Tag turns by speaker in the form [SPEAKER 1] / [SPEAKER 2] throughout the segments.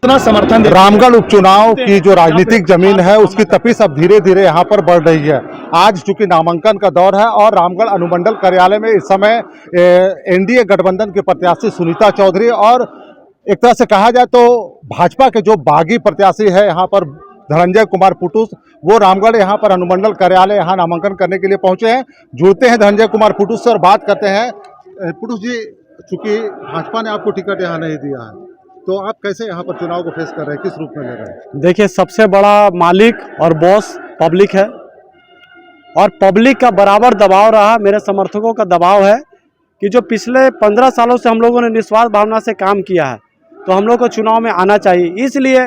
[SPEAKER 1] कितना समर्थन दे?
[SPEAKER 2] रामगढ़ उपचुनाव की जो राजनीतिक जमीन है उसकी तपिश अब धीरे धीरे यहाँ पर बढ़ रही है। आज चूंकि नामांकन का दौर है और रामगढ़ अनुमंडल कार्यालय में इस समय एनडीए गठबंधन के प्रत्याशी सुनीता चौधरी और एक तरह से कहा जाए तो भाजपा के जो बागी प्रत्याशी है यहाँ पर धनंजय कुमार पुटुस, वो रामगढ़ यहाँ पर अनुमंडल कार्यालय यहाँ नामांकन करने के लिए पहुंचे हैं। जुड़ते हैं धनंजय कुमार पुटुस से और बात करते हैं। पुटुस जी, चूंकि भाजपा ने आपको टिकट यहाँ नहीं दिया है तो आप कैसे यहाँ पर चुनाव को फेस कर रहे हैं, किस रूप में ले रहे हैं?
[SPEAKER 3] देखिए, सबसे बड़ा मालिक और बॉस पब्लिक है और पब्लिक का बराबर दबाव रहा, मेरे समर्थकों का दबाव है कि जो पिछले 15 सालों से हम लोगों ने निस्वार्थ भावना से काम किया है तो हम लोग को चुनाव में आना चाहिए। इसलिए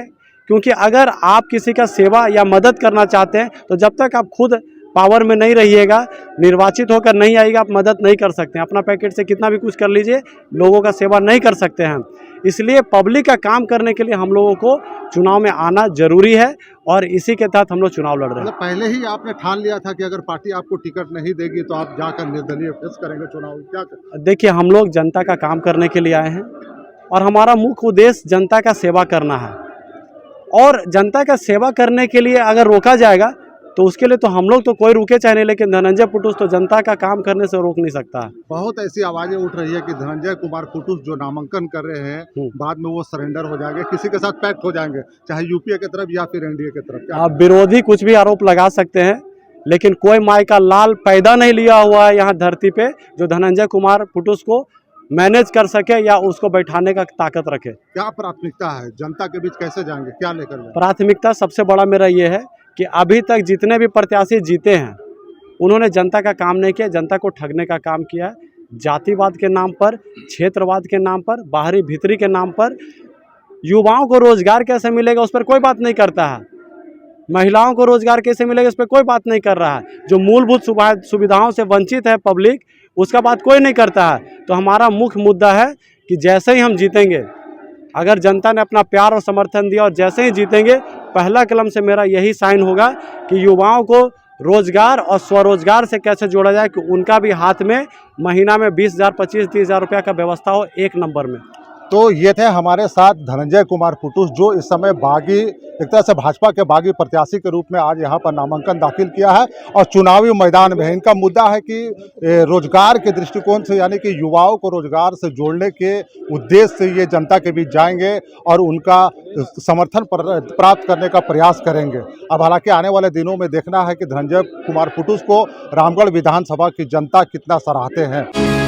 [SPEAKER 3] क्योंकि अगर आप किसी का सेवा या मदद करना चाहते हैं तो जब तक आप खुद पावर में नहीं रहिएगा, निर्वाचित होकर नहीं आएगा, आप मदद नहीं कर सकते हैं। अपना पैकेट से कितना भी कुछ कर लीजिए, लोगों का सेवा नहीं कर सकते हैं। इसलिए पब्लिक का काम करने के लिए हम लोगों को चुनाव में आना जरूरी है और इसी के तहत हम लोग चुनाव लड़ रहे हैं।
[SPEAKER 2] पहले ही आपने ठान लिया था कि अगर पार्टी आपको टिकट नहीं देगी तो आप जाकर निर्दलीय फेस करेंगे चुनाव, क्या करें?
[SPEAKER 3] देखिए, हम लोग जनता का काम करने के लिए आए हैं और हमारा मुख्य उद्देश्य जनता का सेवा करना है और जनता का सेवा करने के लिए अगर रोका जाएगा तो उसके लिए तो हम लोग तो कोई रुके चाहे नहीं, लेकिन धनंजय पुटुस तो जनता का काम करने से रोक नहीं सकता है।
[SPEAKER 2] बहुत ऐसी आवाजें उठ रही है कि धनंजय कुमार पुटुस जो नामांकन कर रहे हैं बाद में वो सरेंडर हो जाएंगे, किसी के साथ पैक्ट हो जाएंगे, चाहे यूपीए की तरफ या फिर एनडीए की तरफ।
[SPEAKER 3] आप विरोधी कुछ भी आरोप लगा सकते हैं, लेकिन कोई माई का लाल पैदा नहीं लिया हुआ है यहाँ धरती पे जो धनंजय कुमार पुटुस को मैनेज कर सके या उसको बैठाने का ताकत रखे।
[SPEAKER 2] क्या प्राथमिकता है, जनता के बीच कैसे जाएंगे, क्या लेकर जाएंगे?
[SPEAKER 3] प्राथमिकता सबसे बड़ा मेरा ये है कि अभी तक जितने भी प्रत्याशी जीते हैं उन्होंने जनता का काम नहीं किया, जनता को ठगने का काम किया। जातिवाद के नाम पर, क्षेत्रवाद के नाम पर, बाहरी भीतरी के नाम पर, युवाओं को रोजगार कैसे मिलेगा उस पर कोई बात नहीं करता है, महिलाओं को रोजगार कैसे मिलेगा उस पर कोई बात नहीं कर रहा है, जो मूलभूत सुविधाओं से वंचित है पब्लिक उसका बात कोई नहीं करता है। तो हमारा मुख्य मुद्दा है कि जैसे ही हम जीतेंगे, अगर जनता ने अपना प्यार और समर्थन दिया और जैसे ही जीतेंगे, पहला कलम से मेरा यही साइन होगा कि युवाओं को रोजगार और स्वरोजगार से कैसे जोड़ा जाए कि उनका भी हाथ में महीना में 20,000, 25,000, 30,000 रुपया का व्यवस्था हो एक नंबर में।
[SPEAKER 2] तो ये थे हमारे साथ धनंजय कुमार पुटुस जो इस समय बागी, एक तरह से भाजपा के बागी प्रत्याशी के रूप में आज यहाँ पर नामांकन दाखिल किया है और चुनावी मैदान में है। इनका मुद्दा है कि रोजगार के दृष्टिकोण से, यानी कि युवाओं को रोजगार से जोड़ने के उद्देश्य से ये जनता के बीच जाएंगे और उनका समर्थन प्राप्त करने का प्रयास करेंगे। अब हालांकि आने वाले दिनों में देखना है कि धनंजय कुमार पुटुस को रामगढ़ विधानसभा की जनता कितना सराहते हैं।